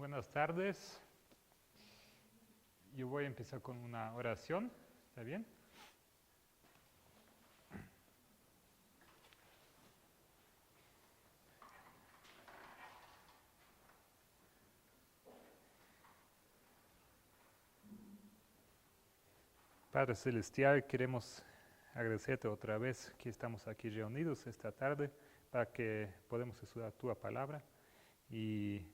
Buenas tardes. Yo voy a empezar con una oración, ¿está bien? Padre Celestial, queremos agradecerte otra vez que estamos aquí reunidos esta tarde para que podamos estudiar tu palabra y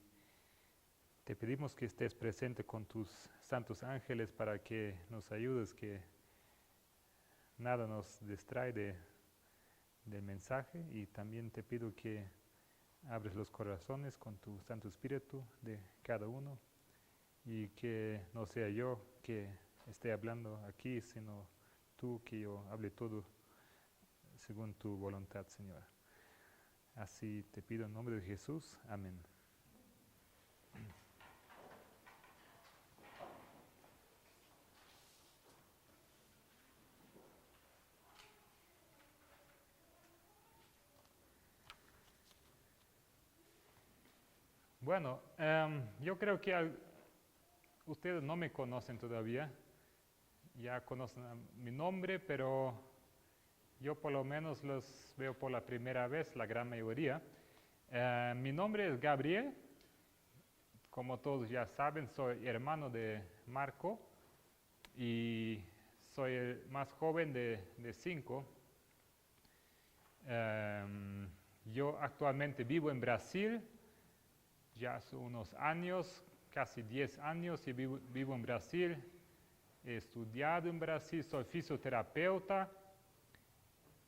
te pedimos que estés presente con tus santos ángeles para que nos ayudes, que nada nos distrae del mensaje, y también te pido que abres los corazones con tu Santo Espíritu de cada uno y que no sea yo que esté hablando aquí, sino tú, que yo hable todo según tu voluntad, Señor. Así te pido en nombre de Jesús. Amén. Bueno, yo creo que ustedes no me conocen todavía, ya conocen mi nombre, pero yo por lo menos los veo por la primera vez, la gran mayoría. Mi nombre es Gabriel, como todos ya saben, soy hermano de Marco y soy el más joven de 5. Yo actualmente vivo en Brasil, ya hace unos años, casi 10 años, y vivo en Brasil. He estudiado en Brasil, soy fisioterapeuta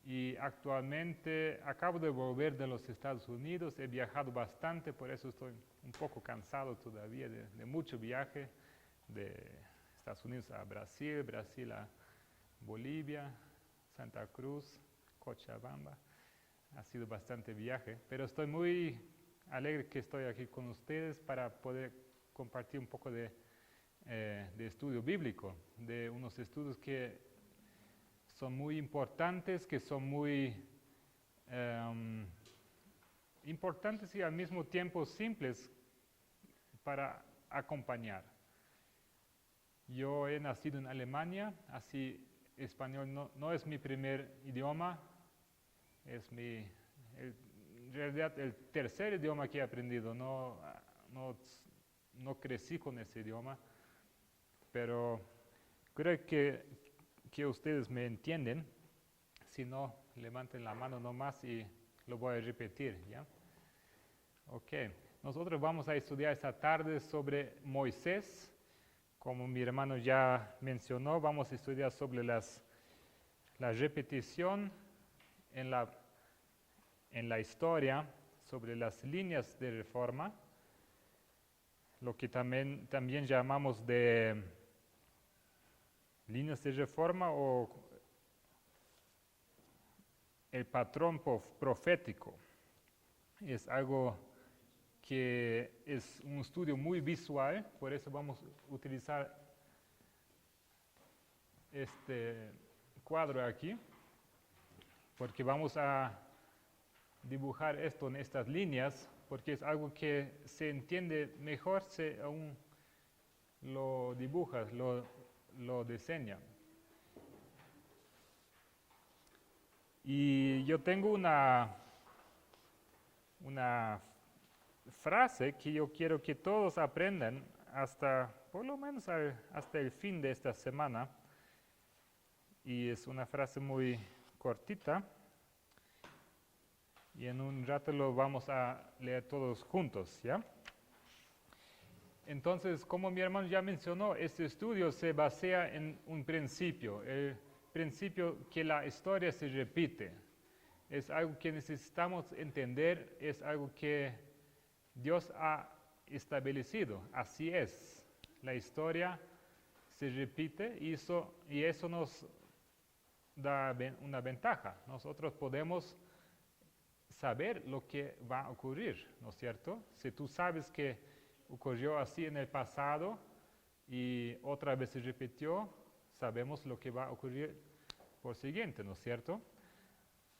y actualmente acabo de volver de los Estados Unidos. He viajado bastante, por eso estoy un poco cansado todavía de mucho viaje, de Estados Unidos a Brasil, Brasil a Bolivia, Santa Cruz, Cochabamba. Ha sido bastante viaje, pero estoy muy alegre que estoy aquí con ustedes para poder compartir un poco de estudio bíblico, de unos estudios que son muy importantes, que son muy importantes y al mismo tiempo simples para acompañar. Yo he nacido en Alemania, así español no es mi primer idioma, es en realidad el tercer idioma que he aprendido. No crecí con ese idioma, pero creo que ustedes me entienden. Si no, levanten la mano nomás y lo voy a repetir, ¿ya? Ok, nosotros vamos a estudiar esta tarde sobre Moisés. Como mi hermano ya mencionó, vamos a estudiar sobre la repetición en la historia, sobre las líneas de reforma, lo que también llamamos de líneas de reforma o el patrón profético. Es algo que es un estudio muy visual, por eso vamos a utilizar este cuadro aquí, porque vamos a dibujar esto en estas líneas, porque es algo que se entiende mejor si aún lo dibujas, lo diseñas. Y yo tengo una frase que yo quiero que todos aprendan por lo menos hasta el fin de esta semana. Y es una frase muy cortita. Y en un rato lo vamos a leer todos juntos, ¿ya? Entonces, como mi hermano ya mencionó, este estudio se basa en un principio, el principio que la historia se repite. Es algo que necesitamos entender, es algo que Dios ha establecido. Así es, la historia se repite y eso nos da una ventaja. Nosotros podemos saber lo que va a ocurrir, ¿no es cierto? Si tú sabes que ocurrió así en el pasado y otra vez se repitió, sabemos lo que va a ocurrir por siguiente, ¿no es cierto?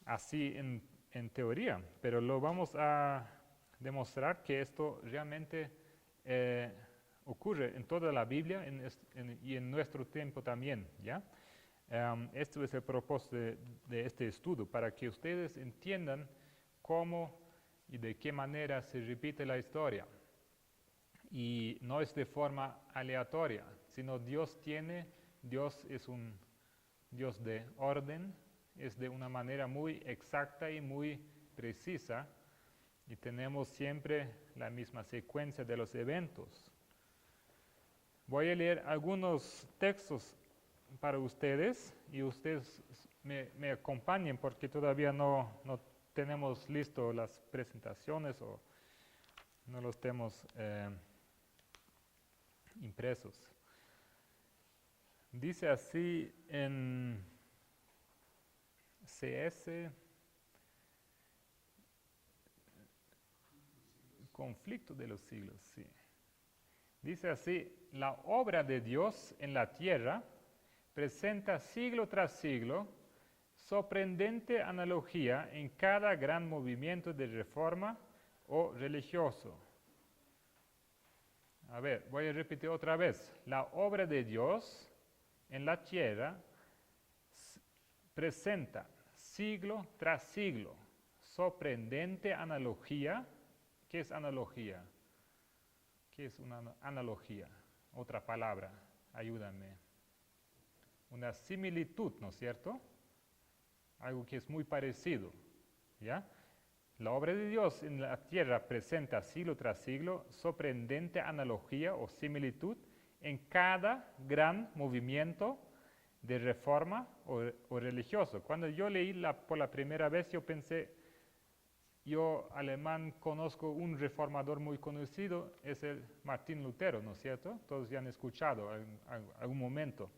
Así en teoría, pero lo vamos a demostrar que esto realmente ocurre en toda la Biblia y en nuestro tiempo también, ¿ya? Esto es el propósito de este estudio, para que ustedes entiendan cómo y de qué manera se repite la historia. Y no es de forma aleatoria, sino Dios es un Dios de orden, es de una manera muy exacta y muy precisa, y tenemos siempre la misma secuencia de los eventos. Voy a leer algunos textos para ustedes y ustedes me acompañen porque todavía no tenemos listo las presentaciones o no los tenemos impresos. Dice así en CS, conflicto de los siglos, sí. Dice así: la obra de Dios en la tierra presenta siglo tras siglo sorprendente analogía en cada gran movimiento de reforma o religioso. A ver, voy a repetir otra vez. La obra de Dios en la tierra presenta siglo tras siglo sorprendente analogía. ¿Qué es analogía? ¿Qué es una analogía? Otra palabra, ayúdame. Una similitud, ¿no es cierto? Algo que es muy parecido, ¿ya? La obra de Dios en la tierra presenta siglo tras siglo sorprendente analogía o similitud en cada gran movimiento de reforma o religioso. Cuando yo leí por la primera vez, yo pensé, yo alemán conozco un reformador muy conocido, es el Martín Lutero, ¿no es cierto? Todos ya han escuchado en algún momento.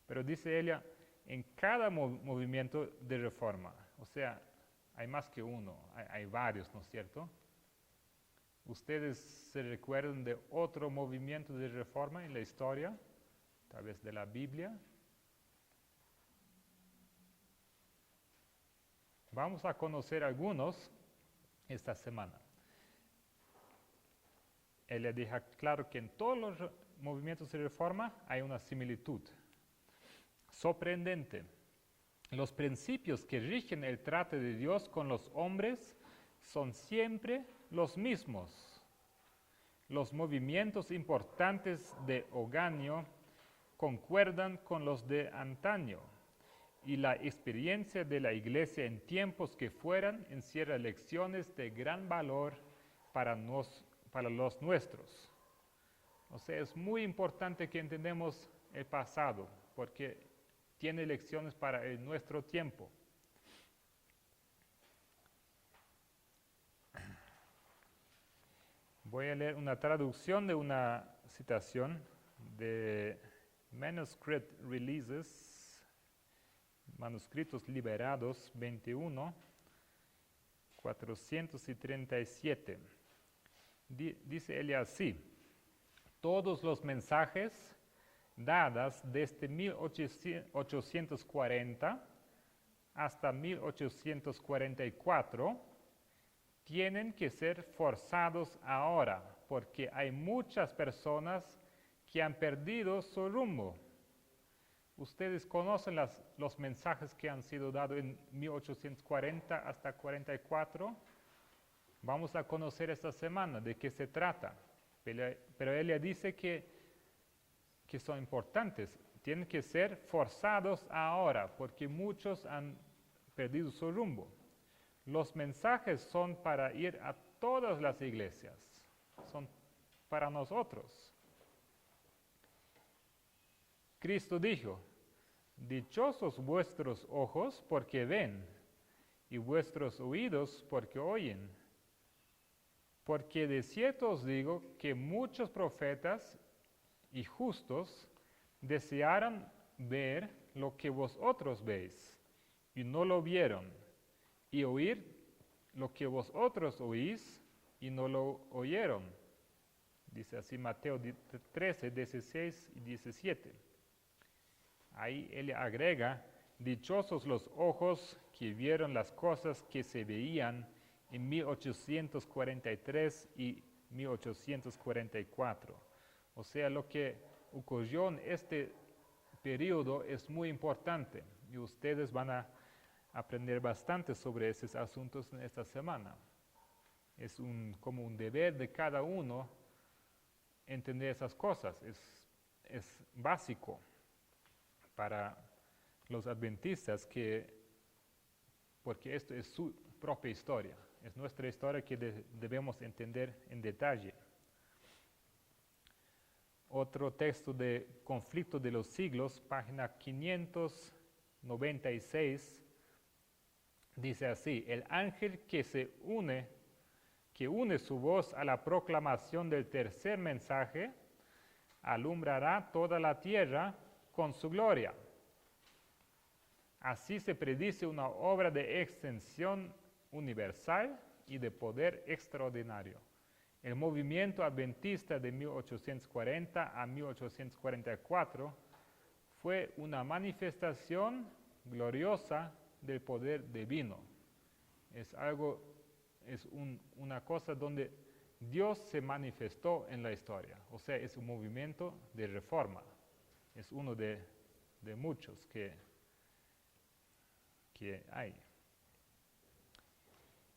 Pero dice ella, en cada movimiento de reforma, o sea, hay más que uno, hay varios, ¿no es cierto? ¿Ustedes se recuerdan de otro movimiento de reforma en la historia? Tal vez de la Biblia. Vamos a conocer algunos esta semana. Él le deja claro que en todos los movimientos de reforma hay una similitud. Sorprendente. Los principios que rigen el trato de Dios con los hombres son siempre los mismos. Los movimientos importantes de hogaño concuerdan con los de antaño, y la experiencia de la Iglesia en tiempos que fueran encierra lecciones de gran valor para los nuestros. O sea, es muy importante que entendamos el pasado, porque tiene lecciones para nuestro tiempo. Voy a leer una traducción de una citación de Manuscript Releases, Manuscritos Liberados 21, 437. Dice ella así: todos los mensajes dadas desde 1840 hasta 1844 tienen que ser forzados ahora, porque hay muchas personas que han perdido su rumbo. Ustedes conocen los mensajes que han sido dados en 1840 hasta 44. Vamos a conocer esta semana de qué se trata. Pero ella dice que son importantes, tienen que ser forzados ahora, porque muchos han perdido su rumbo. Los mensajes son para ir a todas las iglesias, son para nosotros. Cristo dijo: dichosos vuestros ojos porque ven, y vuestros oídos porque oyen. Porque de cierto os digo que muchos profetas y justos desearon ver lo que vosotros veis, y no lo vieron, y oír lo que vosotros oís, y no lo oyeron. Dice así Mateo 13, 16 y 17. Ahí él agrega: dichosos los ojos que vieron las cosas que se veían en 1843 y 1844. O sea, lo que ocurrió en este periodo es muy importante y ustedes van a aprender bastante sobre esos asuntos en esta semana. Es como un deber de cada uno entender esas cosas. Es básico para los adventistas porque esto es su propia historia. Es nuestra historia que debemos entender en detalle. Otro texto de Conflicto de los Siglos, página 596, dice así: el ángel que une su voz a la proclamación del tercer mensaje, alumbrará toda la tierra con su gloria. Así se predice una obra de extensión universal y de poder extraordinario. El movimiento adventista de 1840 a 1844 fue una manifestación gloriosa del poder divino. Es una cosa donde Dios se manifestó en la historia. O sea, es un movimiento de reforma. Es uno de muchos que hay.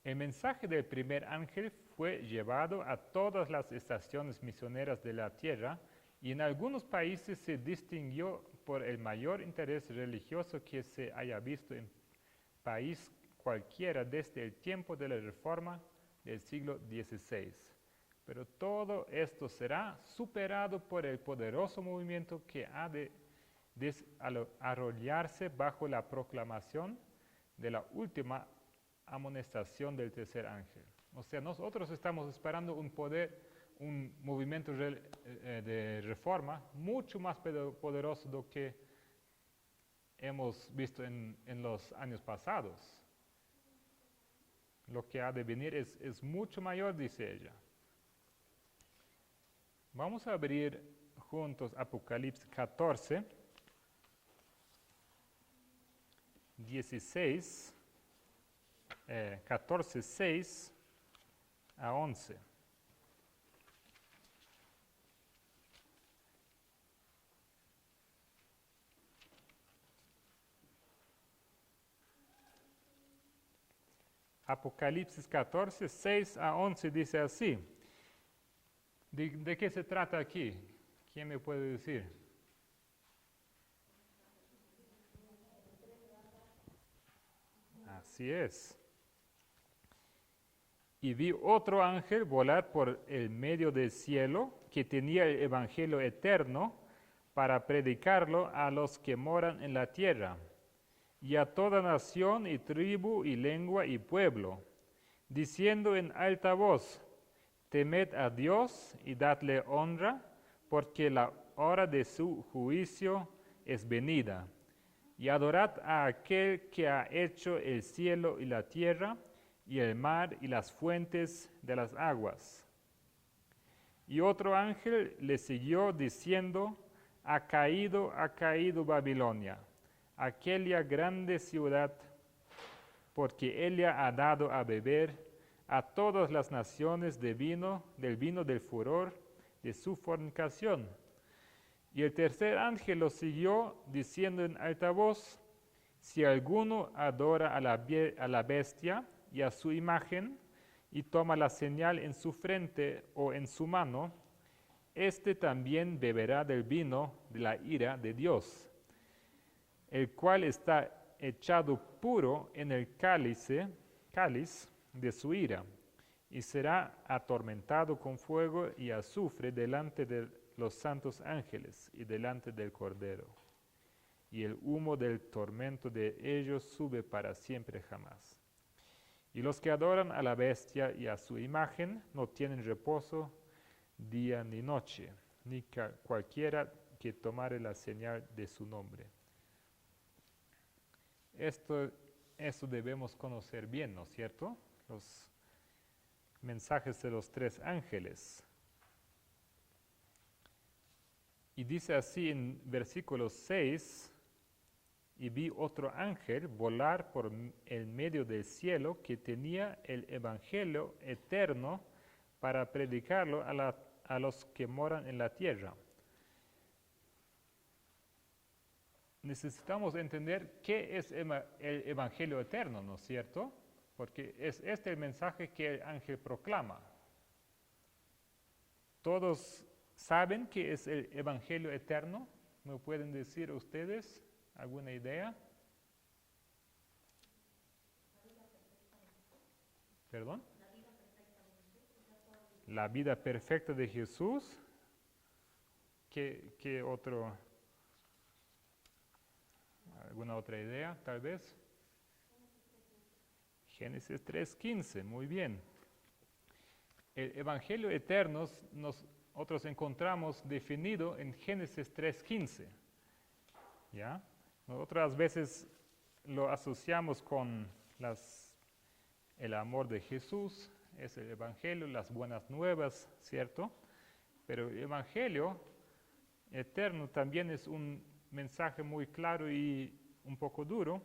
El mensaje del primer ángel fue llevado a todas las estaciones misioneras de la tierra y en algunos países se distinguió por el mayor interés religioso que se haya visto en país cualquiera desde el tiempo de la Reforma del siglo XVI. Pero todo esto será superado por el poderoso movimiento que ha de desarrollarse bajo la proclamación de la última amonestación del tercer ángel. O sea, nosotros estamos esperando un movimiento de reforma mucho más poderoso de lo que hemos visto en los años pasados. Lo que ha de venir es mucho mayor, dice ella. Vamos a abrir juntos Apocalipsis 14, 6 a 11. Apocalipsis 14, 6 a 11 dice así. ¿De qué se trata aquí? ¿Quién me puede decir? Así es. Y vi otro ángel volar por el medio del cielo, que tenía el evangelio eterno para predicarlo a los que moran en la tierra, y a toda nación y tribu y lengua y pueblo, diciendo en alta voz: temed a Dios y dadle honra, porque la hora de su juicio es venida. Y adorad a aquel que ha hecho el cielo y la tierra, y el mar y las fuentes de las aguas. Y otro ángel le siguió diciendo: ha caído Babilonia, aquella grande ciudad, porque ella ha dado a beber a todas las naciones del vino del furor de su fornicación. Y el tercer ángel lo siguió diciendo en alta voz: si alguno adora a la bestia y a su imagen, y toma la señal en su frente o en su mano, éste también beberá del vino de la ira de Dios, el cual está echado puro en el cáliz de su ira, y será atormentado con fuego y azufre delante de los santos ángeles y delante del Cordero. Y el humo del tormento de ellos sube para siempre jamás. Y los que adoran a la bestia y a su imagen no tienen reposo día ni noche, ni cualquiera que tomare la señal de su nombre. Esto debemos conocer bien, ¿no es cierto? Los mensajes de los tres ángeles. Y dice así en versículo 6: y vi otro ángel volar por el medio del cielo, que tenía el evangelio eterno para predicarlo a los que moran en la tierra. Necesitamos entender qué es el Evangelio eterno, ¿no es cierto? Porque es este el mensaje que el ángel proclama. ¿Todos saben qué es el Evangelio eterno? ¿Me pueden decir ustedes alguna idea? ¿Perdón? La vida perfecta de Jesús. ¿Qué otro? ¿Alguna otra idea, tal vez? Génesis 3:15, muy bien. El Evangelio eterno nosotros encontramos definido en Génesis 3:15. ¿Ya? Otras veces lo asociamos con el amor de Jesús, es el Evangelio, las buenas nuevas, ¿cierto? Pero el Evangelio eterno también es un mensaje muy claro y un poco duro,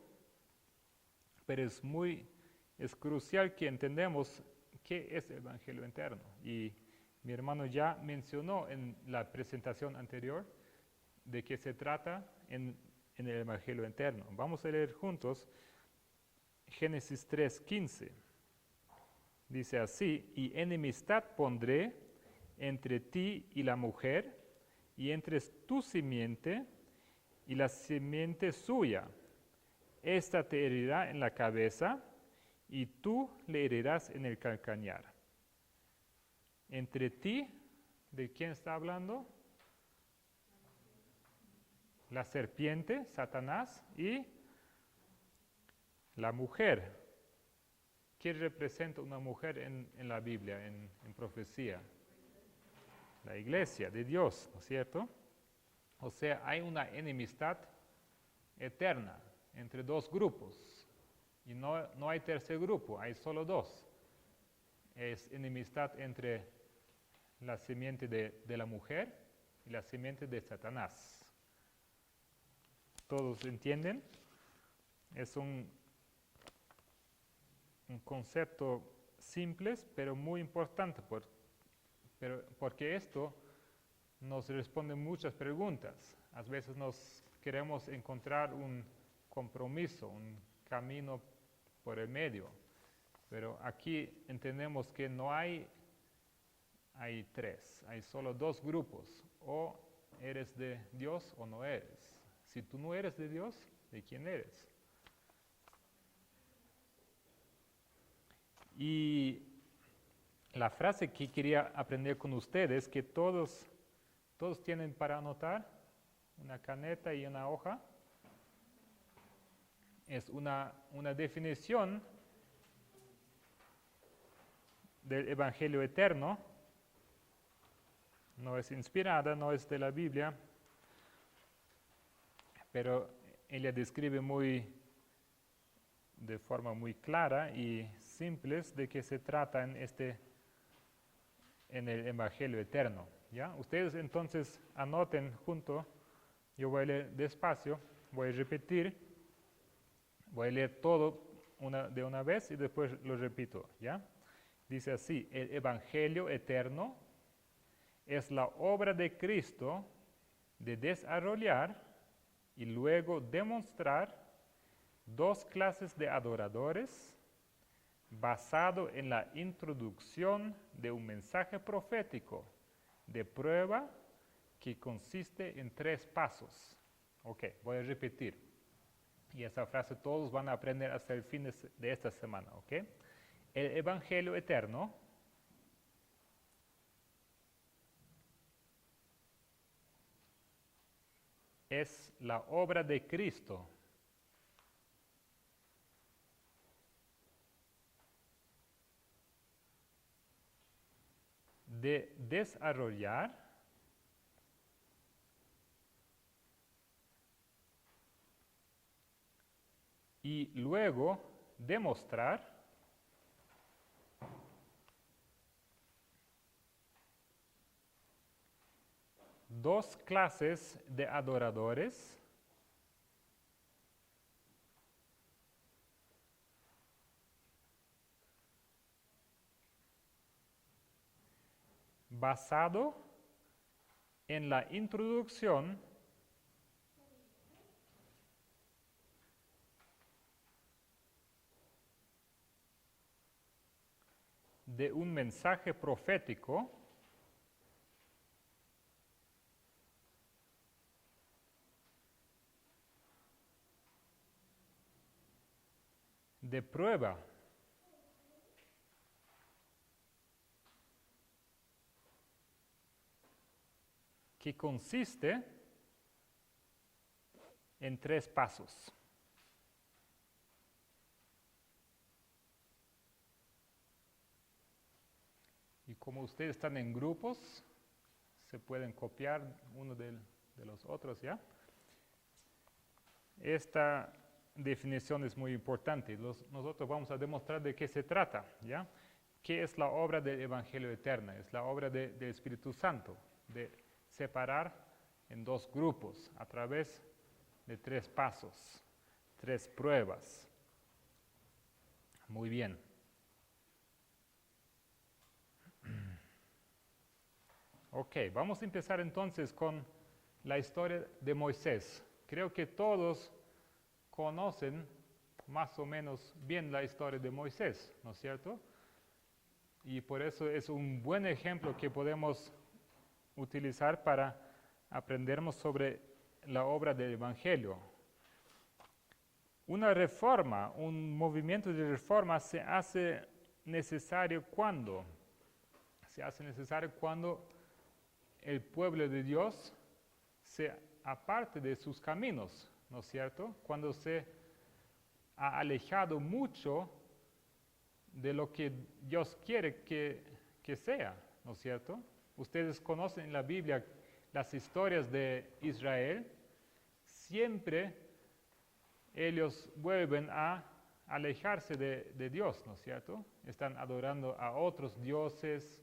pero es crucial que entendemos qué es el Evangelio eterno. Y mi hermano ya mencionó en la presentación anterior de qué se trata en el Evangelio eterno. Vamos a leer juntos Génesis 3:15. Dice así: y enemistad pondré entre ti y la mujer, y entre tu simiente y la simiente suya. Esta te herirá en la cabeza, y tú le herirás en el calcañar. Entre ti, ¿de quién está hablando? La serpiente, Satanás, y la mujer. ¿Qué representa una mujer en la Biblia, en profecía? La iglesia de Dios, ¿no es cierto? O sea, hay una enemistad eterna entre dos grupos. Y no hay tercer grupo, hay solo dos. Es enemistad entre la simiente de la mujer y la simiente de Satanás. ¿Todos entienden? Es un concepto simple, pero muy importante, porque esto nos responde muchas preguntas. A veces nos queremos encontrar un compromiso, un camino por el medio, pero aquí entendemos que no hay tres, hay solo dos grupos: o eres de Dios o no eres. Si tú no eres de Dios, ¿de quién eres? Y la frase que quería aprender con ustedes, que todos tienen para anotar, una caneta y una hoja, es una definición del Evangelio eterno. No es inspirada, no es de la Biblia, pero ella describe de forma muy clara y simple de qué se trata en el Evangelio eterno. ¿Ya? Ustedes entonces anoten junto, yo voy a leer despacio, voy a repetir, voy a leer todo de una vez y después lo repito. ¿Ya? Dice así: el Evangelio eterno es la obra de Cristo de desarrollar y luego demostrar dos clases de adoradores basado en la introducción de un mensaje profético de prueba que consiste en 3 pasos. Ok, voy a repetir. Y esa frase todos van a aprender hasta el fin de esta semana. Ok. El Evangelio eterno es la obra de Cristo de desarrollar y luego demostrar dos clases de adoradores basado en la introducción de un mensaje profético de prueba que consiste en 3 pasos. Y como ustedes están en grupos, se pueden copiar uno de los otros, ¿ya? Esta definición es muy importante. Nosotros vamos a demostrar de qué se trata, ¿ya? ¿Qué es la obra del Evangelio eterno? Es la obra del Espíritu Santo, de separar en 2 grupos a través de 3 pasos, 3 pruebas. Muy bien. Ok, vamos a empezar entonces con la historia de Moisés. Creo que todos conocen más o menos bien la historia de Moisés, ¿no es cierto? Y por eso es un buen ejemplo que podemos utilizar para aprendernos sobre la obra del Evangelio. Una reforma, un movimiento de reforma se hace necesario cuando el pueblo de Dios se aparte de sus caminos, ¿no es cierto? Cuando se ha alejado mucho de lo que Dios quiere que sea, ¿no es cierto? Ustedes conocen en la Biblia las historias de Israel, siempre ellos vuelven a alejarse de Dios, ¿no es cierto? Están adorando a otros dioses,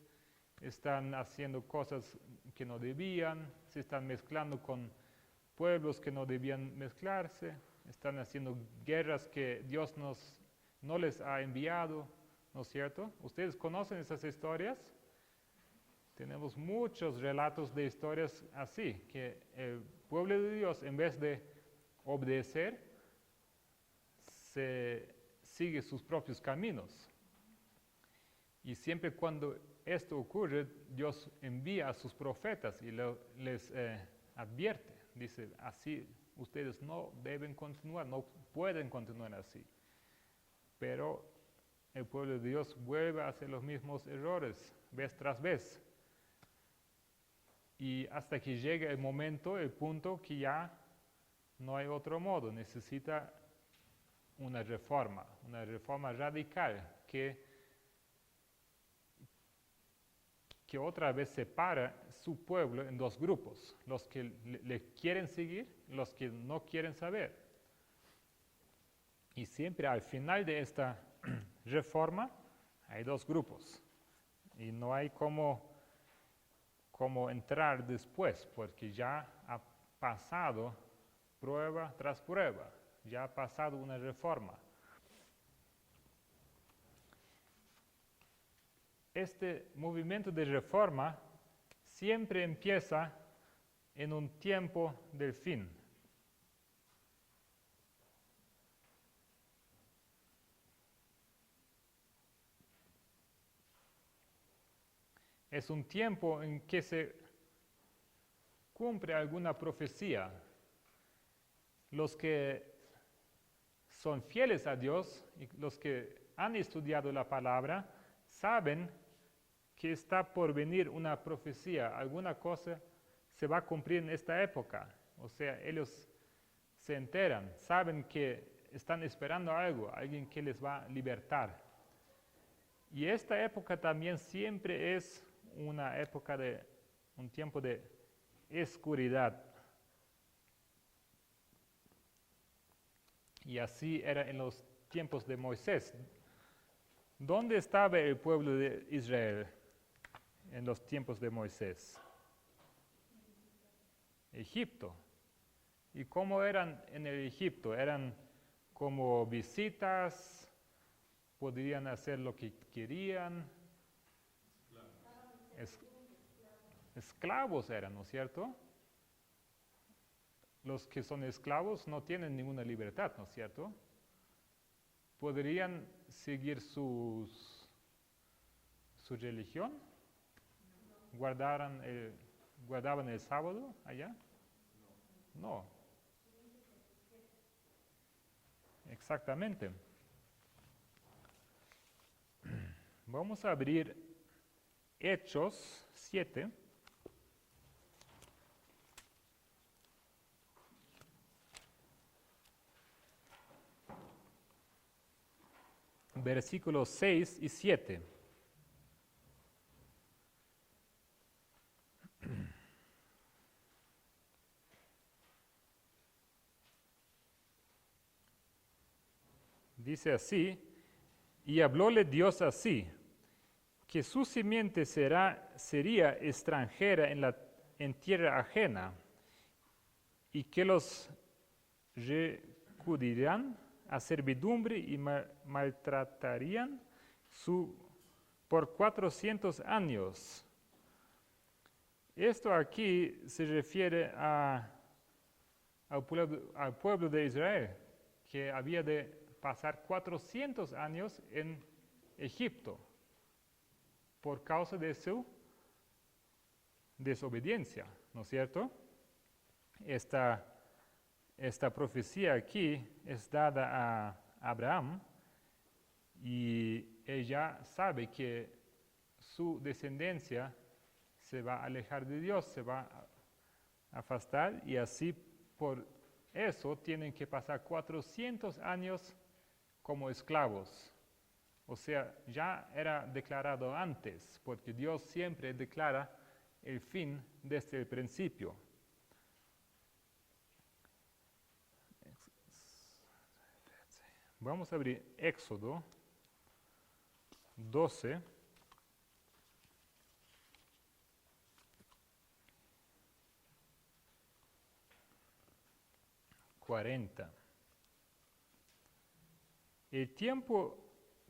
están haciendo cosas que no debían, se están mezclando con pueblos que no debían mezclarse, están haciendo guerras que Dios no les ha enviado, ¿no es cierto? ¿Ustedes conocen esas historias? Tenemos muchos relatos de historias así, que el pueblo de Dios, en vez de obedecer, se sigue sus propios caminos. Y siempre cuando esto ocurre, Dios envía a sus profetas y les advierte. Dice, así ustedes no deben continuar, no pueden continuar así. Pero el pueblo de Dios vuelve a hacer los mismos errores, vez tras vez. Y hasta que llega el momento, el punto que ya no hay otro modo, necesita una reforma radical que otra vez separa su pueblo en 2 grupos, los que le quieren seguir, los que no quieren saber. Y siempre al final de esta reforma hay 2 grupos. Y no hay cómo entrar después, porque ya ha pasado prueba tras prueba, ya ha pasado una reforma. Este movimiento de reforma siempre empieza en un tiempo del fin. Es un tiempo en que se cumple alguna profecía. Los que son fieles a Dios y los que han estudiado la palabra saben que está por venir una profecía, alguna cosa se va a cumplir en esta época. O sea, ellos se enteran, saben que están esperando algo, alguien que les va a libertar. Y esta época también siempre es una época un tiempo de oscuridad. Y así era en los tiempos de Moisés. ¿Dónde estaba el pueblo de Israel en los tiempos de Moisés? Egipto. ¿Y cómo eran en el Egipto? Eran como visitas, podían hacer lo que querían. esclavos eran, ¿no es cierto? Los que son esclavos no tienen ninguna libertad, ¿no es cierto? ¿Podrían seguir su religión? ¿Guardaban el sábado allá? No. Exactamente. Vamos a abrir Hechos 7. Versículos 6 y 7. Dice así, y hablóle Dios así, que su simiente sería extranjera en tierra ajena, y que los recudirán a servidumbre y maltratarían por 400 años. Esto aquí se refiere al pueblo de Israel, que había de pasar 400 años en Egipto por causa de su desobediencia, ¿no es cierto? Esta profecía aquí es dada a Abraham y ella sabe que su descendencia se va a alejar de Dios, se va a afastar y así por eso tienen que pasar 400 años como esclavos. O sea, ya era declarado antes, porque Dios siempre declara el fin desde el principio. Vamos a abrir Éxodo 12. El tiempo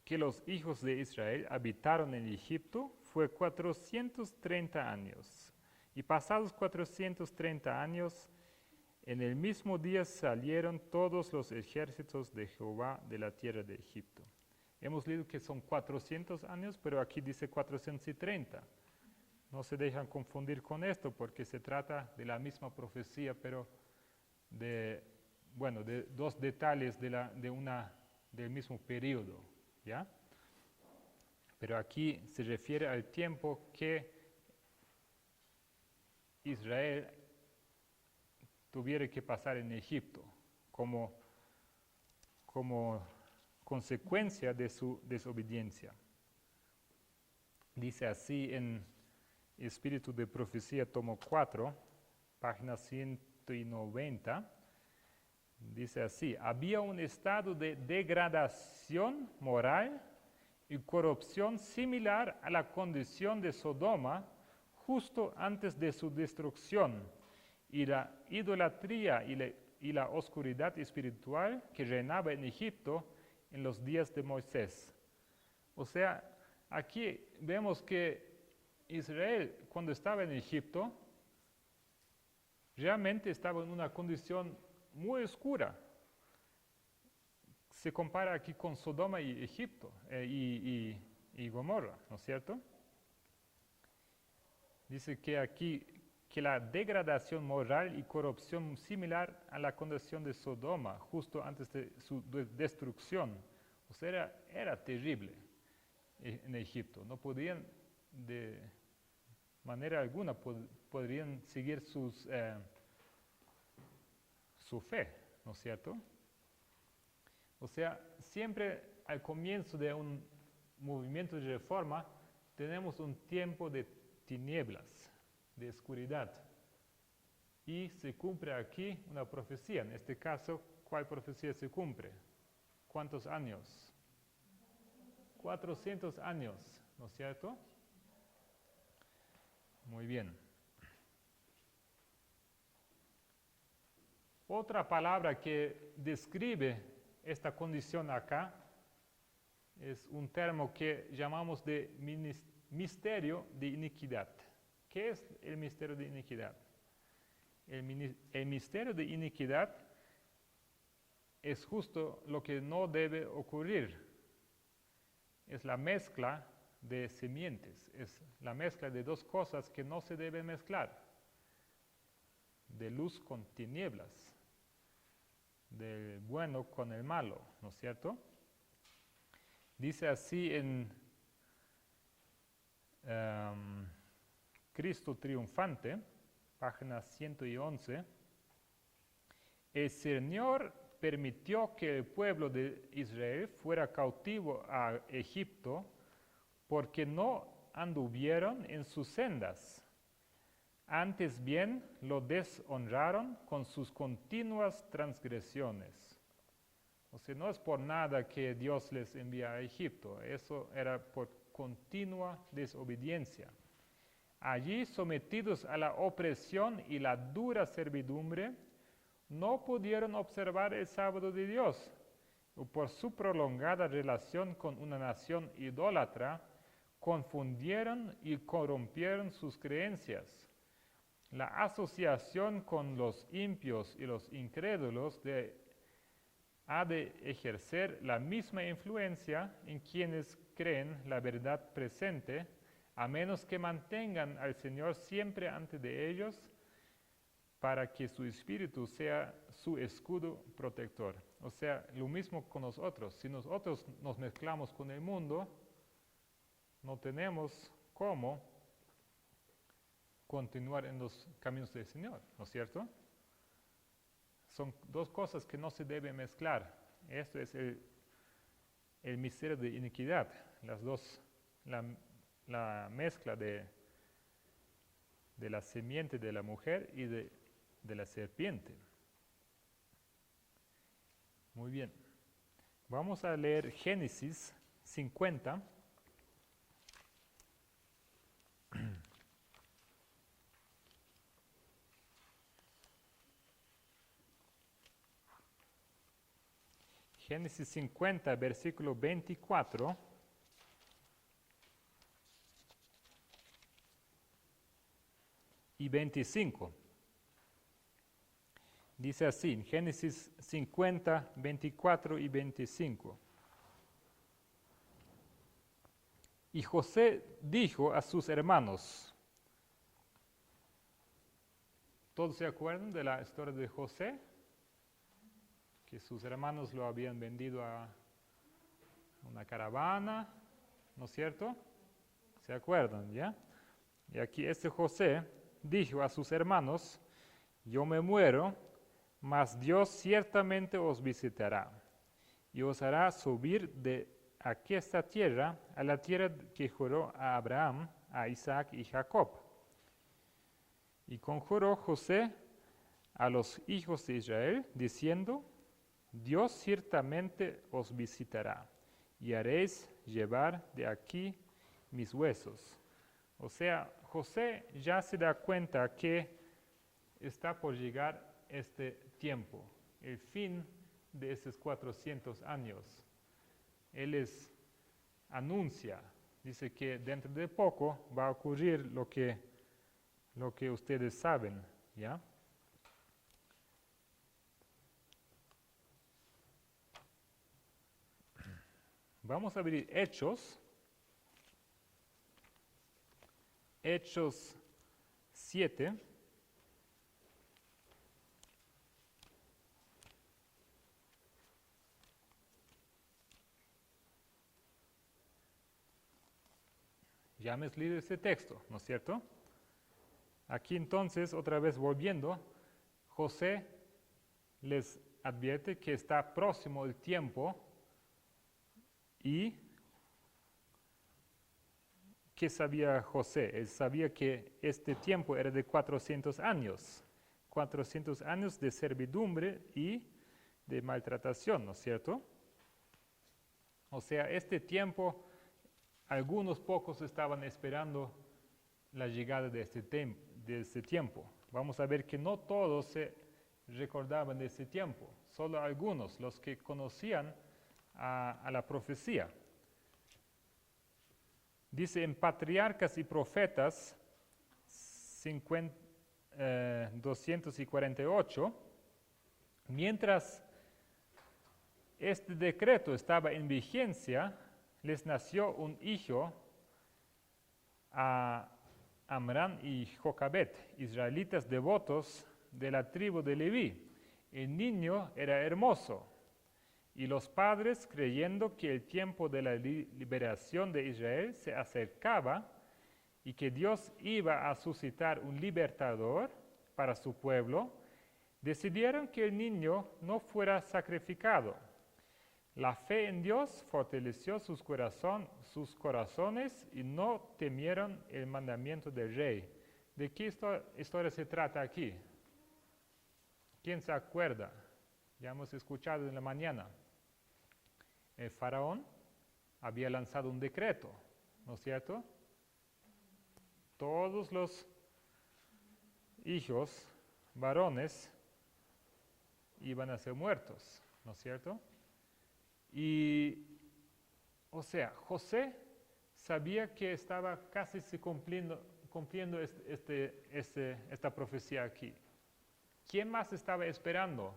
que los hijos de Israel habitaron en Egipto fue 430 años. Y pasados 430 años, en el mismo día salieron todos los ejércitos de Jehová de la tierra de Egipto. Hemos leído que son 400 años, pero aquí dice 430. No se dejan confundir con esto porque se trata de la misma profecía, pero de dos detalles del mismo periodo, ¿ya? Pero aquí se refiere al tiempo que Israel tuviera que pasar en Egipto como consecuencia de su desobediencia. Dice así en Espíritu de Profecía, tomo 4, página 190. Dice así, había un estado de degradación moral y corrupción similar a la condición de Sodoma justo antes de su destrucción, y la idolatría y la oscuridad espiritual que reinaba en Egipto en los días de Moisés. O sea, aquí vemos que Israel, cuando estaba en Egipto, realmente estaba en una condición muy oscura. Se compara aquí con Sodoma y Egipto y Gomorra, ¿no es cierto? Dice que aquí que la degradación moral y corrupción similar a la condición de Sodoma justo antes de su destrucción. O sea, era terrible en Egipto. No podían de manera alguna podrían seguir su fe, ¿no es cierto? O sea, siempre al comienzo de un movimiento de reforma tenemos un tiempo de tinieblas, de oscuridad. Y se cumple aquí una profecía. En este caso, ¿cuál profecía se cumple? ¿Cuántos años? 400 años, ¿no es cierto? Muy bien. Otra palabra que describe esta condición acá es un término que llamamos de misterio de iniquidad. ¿Qué es el misterio de iniquidad? El misterio de iniquidad es justo lo que no debe ocurrir. Es la mezcla de semientes, es la mezcla de dos cosas que no se deben mezclar, de luz con tinieblas, del bueno con el malo, ¿no es cierto? Dice así en Cristo Triunfante, página 111, el Señor permitió que el pueblo de Israel fuera cautivo a Egipto porque no anduvieron en sus sendas. Antes bien lo deshonraron con sus continuas transgresiones. O sea, no es por nada que Dios les envía a Egipto, eso era por continua desobediencia. Allí, sometidos a la opresión y la dura servidumbre, no pudieron observar el sábado de Dios. Por su prolongada relación con una nación idólatra, confundieron y corrompieron sus creencias. La asociación con los impios y los incrédulos ha de ejercer la misma influencia en quienes creen la verdad presente, a menos que mantengan al Señor siempre ante de ellos, para que su espíritu sea su escudo protector. O sea, lo mismo con nosotros. Si nosotros nos mezclamos con el mundo, no tenemos cómo continuar en los caminos del Señor, ¿no es cierto? Son dos cosas que no se deben mezclar. Esto es el misterio de iniquidad. Las dos, la mezcla de la simiente de la mujer y de la serpiente. Muy bien. Vamos a leer Génesis 50. Génesis 50, versículo 24. Y 25. Dice así, en Génesis 50, 24 y 25. Y José dijo a sus hermanos, ¿todos se acuerdan de la historia de José? Que sus hermanos lo habían vendido a una caravana, ¿no es cierto? ¿Se acuerdan, ya? Y aquí José dijo a sus hermanos, yo me muero, mas Dios ciertamente os visitará y os hará subir de aquesta tierra a la tierra que juró a Abraham, a Isaac y Jacob. Y conjuró José a los hijos de Israel, diciendo, Dios ciertamente os visitará y haréis llevar de aquí mis huesos. O sea, José ya se da cuenta que está por llegar este tiempo, el fin de estos 400 años. Él anuncia, dice que dentro de poco va a ocurrir lo que ustedes saben, ¿ya? Vamos a abrir Hechos 7. Ya me has leído este texto, ¿no es cierto? Aquí entonces, otra vez volviendo, José les advierte que está próximo el tiempo y ¿qué sabía José? Él sabía que este tiempo era de 400 años. 400 años de servidumbre y de maltratación, ¿no es cierto? O sea, este tiempo, algunos pocos estaban esperando la llegada de este tiempo. Vamos a ver que no todos se recordaban de ese tiempo, solo algunos, los que conocían a la profecía. Dice en Patriarcas y Profetas 248, mientras este decreto estaba en vigencia, les nació un hijo a Amram y Jocabet, israelitas devotos de la tribu de Leví. El niño era hermoso, y los padres, creyendo que el tiempo de la liberación de Israel se acercaba y que Dios iba a suscitar un libertador para su pueblo, decidieron que el niño no fuera sacrificado. La fe en Dios fortaleció sus corazones y no temieron el mandamiento del rey. ¿De qué historia se trata aquí? ¿Quién se acuerda? Ya hemos escuchado en la mañana. El faraón había lanzado un decreto, ¿no es cierto? Todos los hijos varones iban a ser muertos, ¿no es cierto? Y, o sea, José sabía que estaba casi cumpliendo esta profecía aquí. ¿Quién más estaba esperando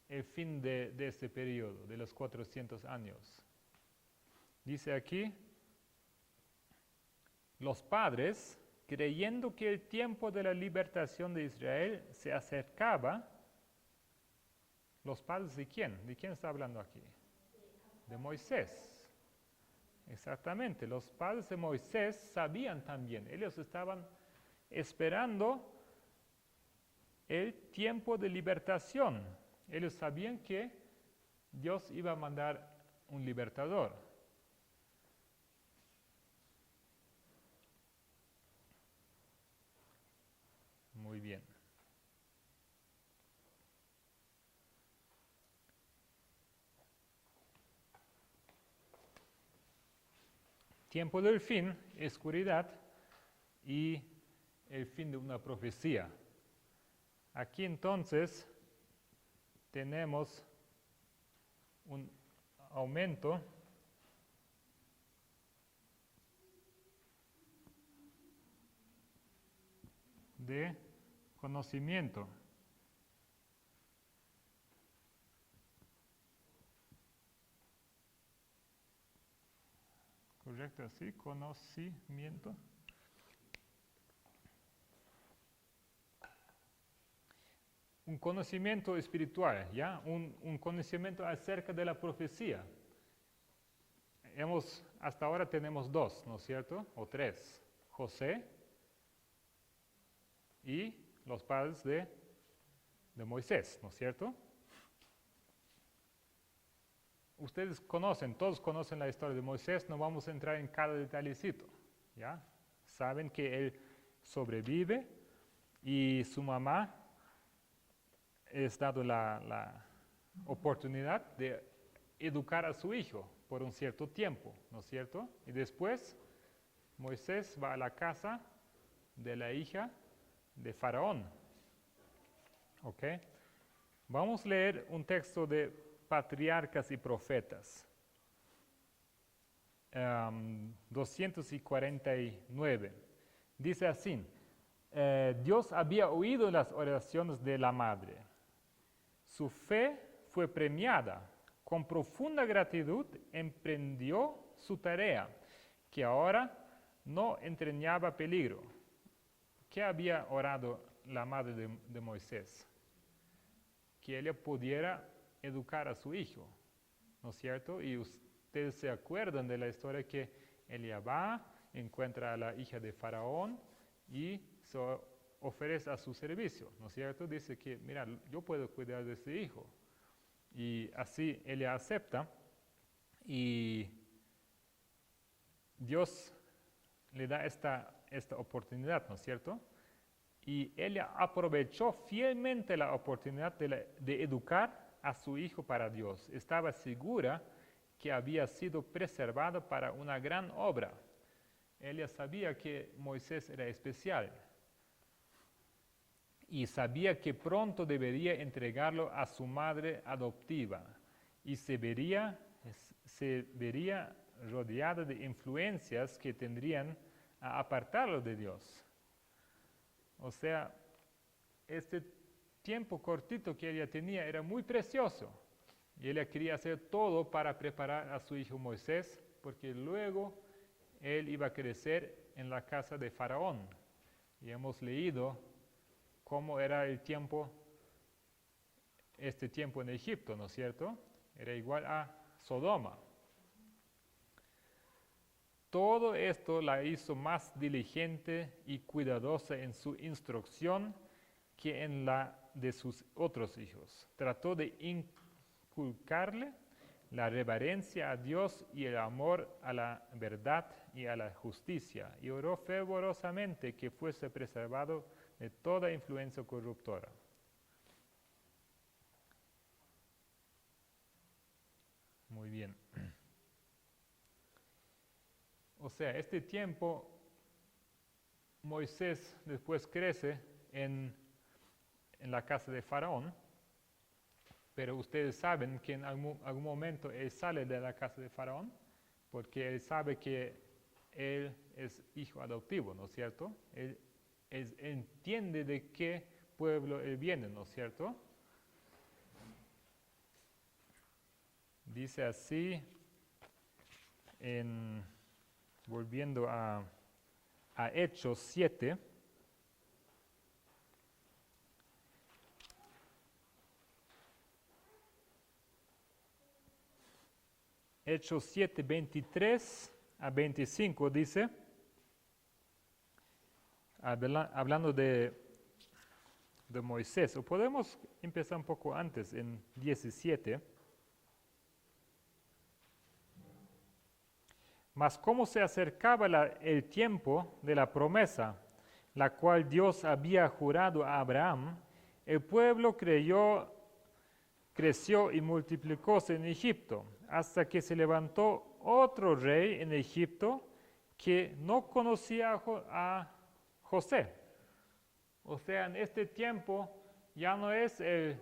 el fin de este periodo, de los 400 años? Dice aquí, los padres, creyendo que el tiempo de la libertación de Israel se acercaba. ¿Los padres de quién? ¿De quién está hablando aquí? De Moisés. Exactamente, los padres de Moisés sabían también, ellos estaban esperando el tiempo de libertación. Ellos sabían que Dios iba a mandar un libertador. Muy bien. Tiempo del fin, oscuridad y el fin de una profecía. Aquí entonces tenemos un aumento de conocimiento. ¿Correcto? Así, conocimiento. Un conocimiento espiritual, ¿ya? Un conocimiento acerca de la profecía. Hasta ahora tenemos dos, ¿no es cierto? O tres. José y los padres de Moisés, ¿no es cierto? Ustedes todos conocen la historia de Moisés, no vamos a entrar en cada detallecito, ¿ya? Saben que él sobrevive y su mamá es dado la oportunidad de educar a su hijo por un cierto tiempo, ¿no es cierto? Y después Moisés va a la casa de la hija de Faraón. ¿Ok? Vamos a leer un texto de Patriarcas y Profetas. 249. Dice así, Dios había oído las oraciones de la madre. Su fe fue premiada. Con profunda gratitud emprendió su tarea, que ahora no entrañaba peligro. ¿Qué había orado la madre de Moisés? Que ella pudiera educar a su hijo, ¿no es cierto? Y ustedes se acuerdan de la historia que ella va, encuentra a la hija de Faraón y se ofrece a su servicio, ¿no es cierto? Dice que, mira, yo puedo cuidar de este hijo. Y así ella acepta y Dios le da esta oportunidad, ¿no es cierto? Y ella aprovechó fielmente la oportunidad de educar a su hijo para Dios. Estaba segura que había sido preservado para una gran obra. Ella sabía que Moisés era especial y sabía que pronto debería entregarlo a su madre adoptiva y se vería rodeada de influencias que tendrían a apartarlo de Dios. O sea, este tiempo cortito que ella tenía era muy precioso. Y ella quería hacer todo para preparar a su hijo Moisés, porque luego él iba a crecer en la casa de Faraón. Y hemos leído cómo era el tiempo, este tiempo en Egipto, ¿no es cierto? Era igual a Sodoma. Todo esto la hizo más diligente y cuidadosa en su instrucción que en la de sus otros hijos. Trató de inculcarle la reverencia a Dios y el amor a la verdad y a la justicia, y oró fervorosamente que fuese preservado de toda influencia corruptora. Muy bien. O sea, este tiempo Moisés después crece en la casa de Faraón, pero ustedes saben que en algún momento él sale de la casa de Faraón, porque él sabe que él es hijo adoptivo, ¿no es cierto? Él entiende de qué pueblo él viene, ¿no es cierto? Dice así, volviendo a Hechos 7, Hechos 7, 23 a 25 dice, hablando de Moisés, o podemos empezar un poco antes, en 17. Mas como se acercaba el tiempo de la promesa, la cual Dios había jurado a Abraham, el pueblo creció y multiplicóse en Egipto, hasta que se levantó otro rey en Egipto que no conocía a José. O sea, en este tiempo ya no es el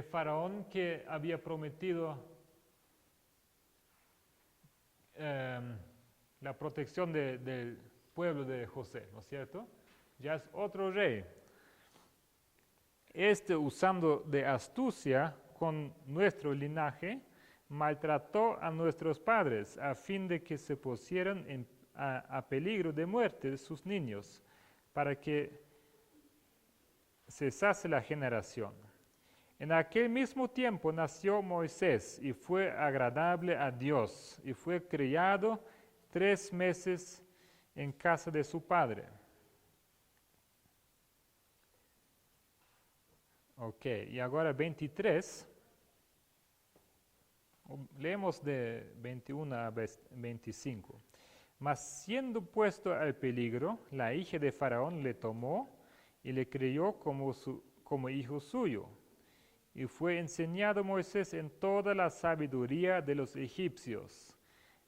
faraón que había prometido la protección del pueblo de José, ¿no es cierto? Ya es otro rey. Usando de astucia con nuestro linaje, maltrató a nuestros padres a fin de que se pusieran a peligro de muerte de sus niños, para que cesase la generación. En aquel mismo tiempo nació Moisés y fue agradable a Dios y fue criado 3 meses en casa de su padre. Ok, y ahora 23. Leemos de 21 a 25. Mas siendo puesto al peligro, la hija de Faraón le tomó y le crió como hijo suyo. Y fue enseñado Moisés en toda la sabiduría de los egipcios,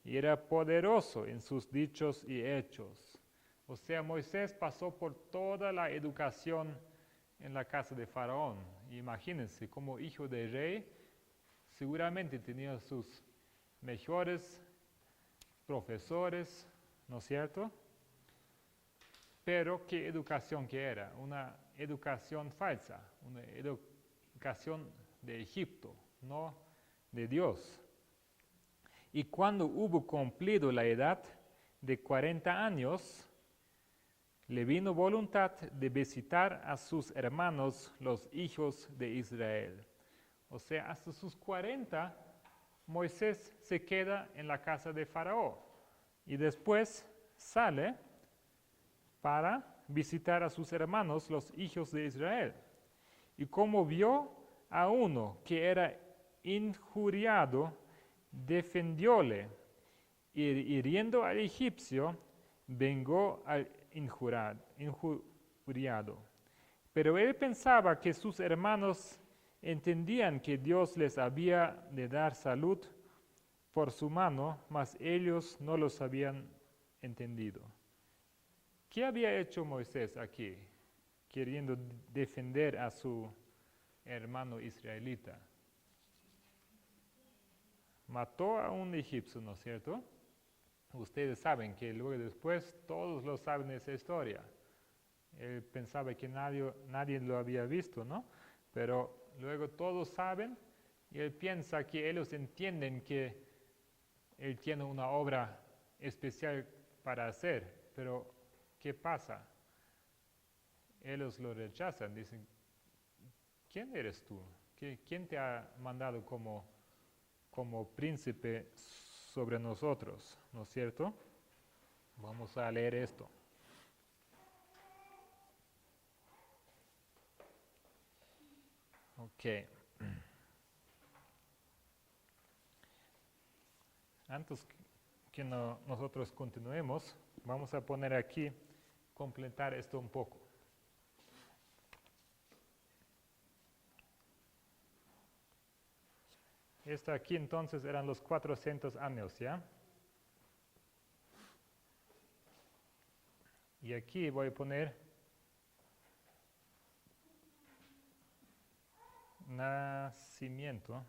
y era poderoso en sus dichos y hechos. O sea, Moisés pasó por toda la educación en la casa de Faraón. Imagínense, como hijo de rey, seguramente tenía sus mejores profesores, ¿no es cierto? Pero ¿qué educación que era? Una educación falsa, una educación de Egipto, no de Dios. Y cuando hubo cumplido la edad de 40 años, le vino voluntad de visitar a sus hermanos, los hijos de Israel. O sea, hasta sus 40, Moisés se queda en la casa de Faraón y después sale para visitar a sus hermanos, los hijos de Israel. Y como vio a uno que era injuriado, defendióle, y hiriendo al egipcio, vengó al injuriado. Pero él pensaba que sus hermanos entendían que Dios les había de dar salud por su mano, mas ellos no los habían entendido. ¿Qué había hecho Moisés aquí, queriendo defender a su hermano israelita? Mató a un egipcio, ¿no es cierto? Ustedes saben que luego después todos lo saben esa historia. Él pensaba que nadie lo había visto, ¿no? Pero luego todos saben y él piensa que ellos entienden que él tiene una obra especial para hacer. Pero, ¿qué pasa? Ellos lo rechazan, dicen, ¿quién eres tú? ¿Quién te ha mandado como príncipe sobre nosotros? ¿No es cierto? Vamos a leer esto. Ok. Antes que nosotros continuemos, vamos a poner aquí, completar esto un poco. Esto aquí entonces eran los 400 años, ¿ya? Y aquí voy a poner nacimiento.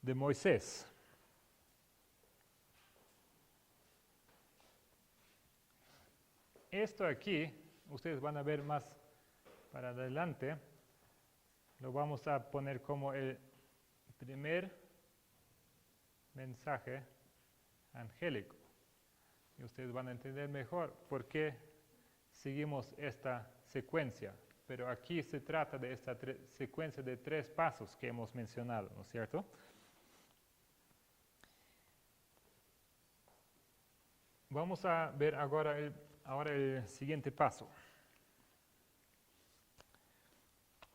De Moisés. Esto aquí, ustedes van a ver más para adelante, lo vamos a poner como el primer mensaje angélico. Y ustedes van a entender mejor por qué seguimos esta secuencia. Pero aquí se trata de esta secuencia de 3 pasos que hemos mencionado, ¿no es cierto? Vamos a ver ahora el siguiente paso.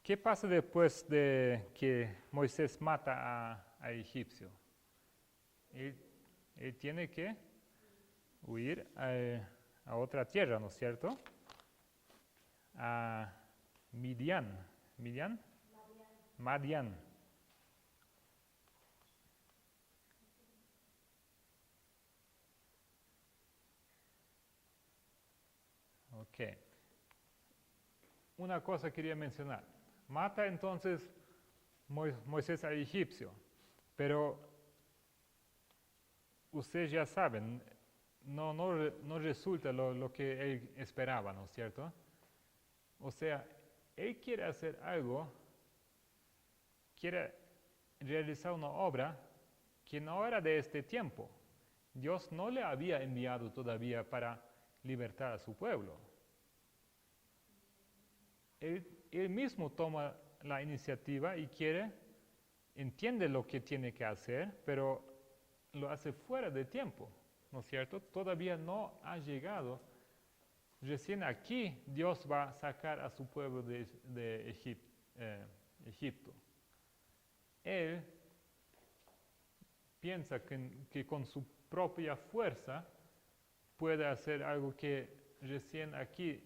¿Qué pasa después de que Moisés mata a egipcio? Él tiene que huir a otra tierra, ¿no es cierto? A Madián. Ok. Una cosa quería mencionar. Mata entonces Moisés al egipcio, pero ustedes ya saben, no resulta lo que él esperaba, ¿no es cierto? O sea, él quiere hacer algo, quiere realizar una obra que no era de este tiempo. Dios no le había enviado todavía para libertar a su pueblo. Él mismo toma la iniciativa y entiende lo que tiene que hacer, pero lo hace fuera de tiempo, ¿no es cierto? Todavía no ha llegado. Recién aquí Dios va a sacar a su pueblo de Egipto. Él piensa que con su propia fuerza puede hacer algo que recién aquí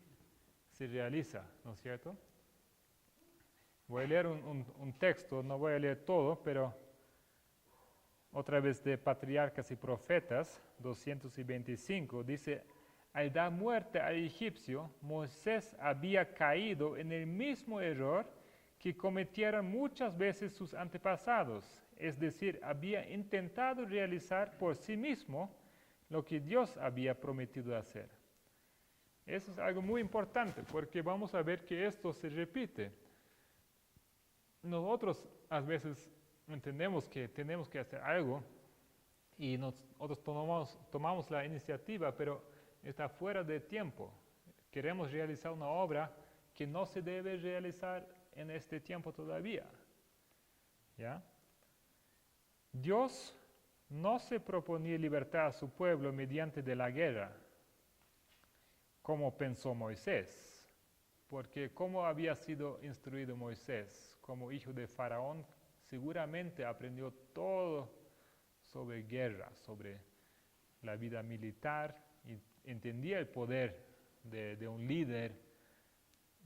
se realiza, ¿no es cierto? Voy a leer un texto, no voy a leer todo, pero otra vez de Patriarcas y Profetas, 225, dice, al dar muerte al egipcio, Moisés había caído en el mismo error que cometieron muchas veces sus antepasados, es decir, había intentado realizar por sí mismo lo que Dios había prometido hacer. Eso es algo muy importante, porque vamos a ver que esto se repite. Nosotros a veces entendemos que tenemos que hacer algo y nosotros tomamos la iniciativa, pero está fuera de tiempo. Queremos realizar una obra que no se debe realizar en este tiempo todavía. ¿Ya? Dios no se proponía libertar a su pueblo mediante de la guerra, como pensó Moisés, porque como había sido instruido Moisés como hijo de Faraón, seguramente aprendió todo sobre guerra, sobre la vida militar, y entendía el poder de un líder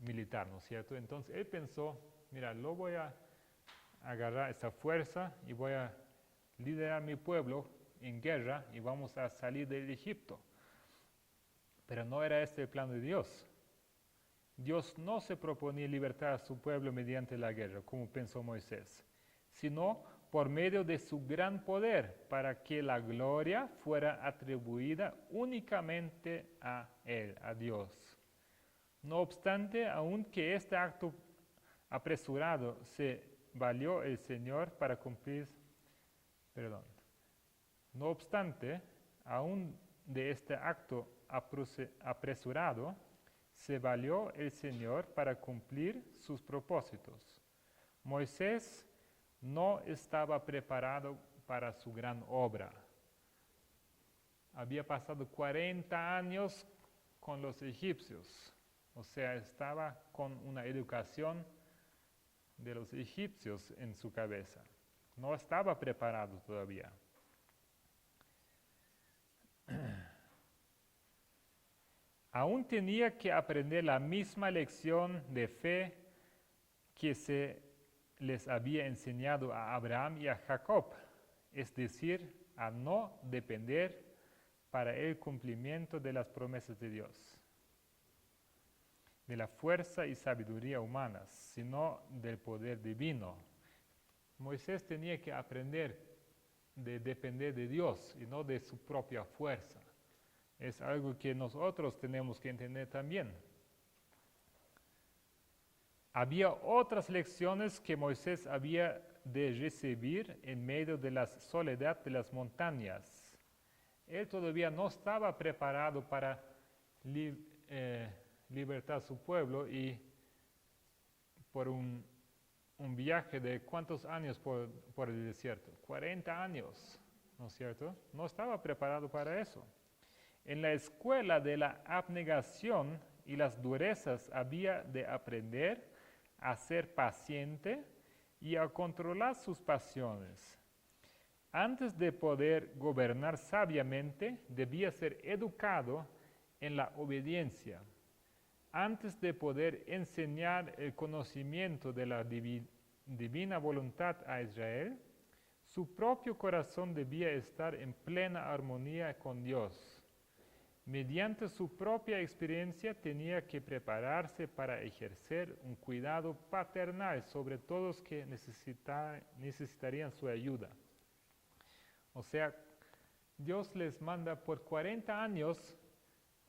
militar, ¿no es cierto? Entonces él pensó, mira, lo voy a agarrar esta fuerza y voy a liderar mi pueblo en guerra y vamos a salir del Egipto. Pero no era este el plan de Dios. Dios no se proponía libertar a su pueblo mediante la guerra, como pensó Moisés, sino por medio de su gran poder, para que la gloria fuera atribuida únicamente a Él, a Dios. No obstante, aunque este acto apresurado se valió el Señor para cumplir, no obstante, aún de este acto apresurado, se valió el Señor para cumplir sus propósitos. Moisés no estaba preparado para su gran obra. Había pasado 40 años con los egipcios, o sea, estaba con una educación de los egipcios en su cabeza. No estaba preparado todavía. Aún tenía que aprender la misma lección de fe que se les había enseñado a Abraham y a Jacob, es decir, a no depender para el cumplimiento de las promesas de Dios, de la fuerza y sabiduría humanas, sino del poder divino. Moisés tenía que aprender de depender de Dios y no de su propia fuerza. Es algo que nosotros tenemos que entender también. Había otras lecciones que Moisés había de recibir en medio de la soledad de las montañas. Él todavía no estaba preparado para libertar a su pueblo y por un viaje de ¿cuántos años por el desierto? 40 años, ¿no es cierto? No estaba preparado para eso. En la escuela de la abnegación y las durezas había de aprender a ser paciente y a controlar sus pasiones. Antes de poder gobernar sabiamente, debía ser educado en la obediencia. Antes de poder enseñar el conocimiento de la divina voluntad a Israel, su propio corazón debía estar en plena armonía con Dios. Mediante su propia experiencia tenía que prepararse para ejercer un cuidado paternal sobre todos que necesitarían su ayuda. O sea, Dios les manda por 40 años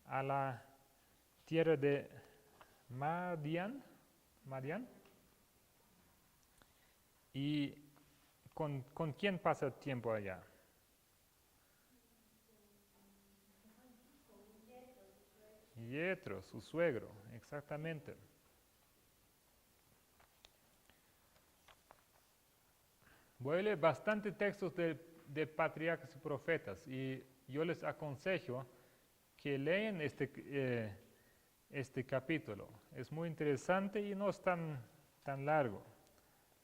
a la tierra de Madián. ¿Y con quién pasa tiempo allá? Yetro, su suegro, exactamente. Voy a leer bastante textos de patriarcas y profetas y yo les aconsejo que lean este capítulo. Es muy interesante y no es tan largo.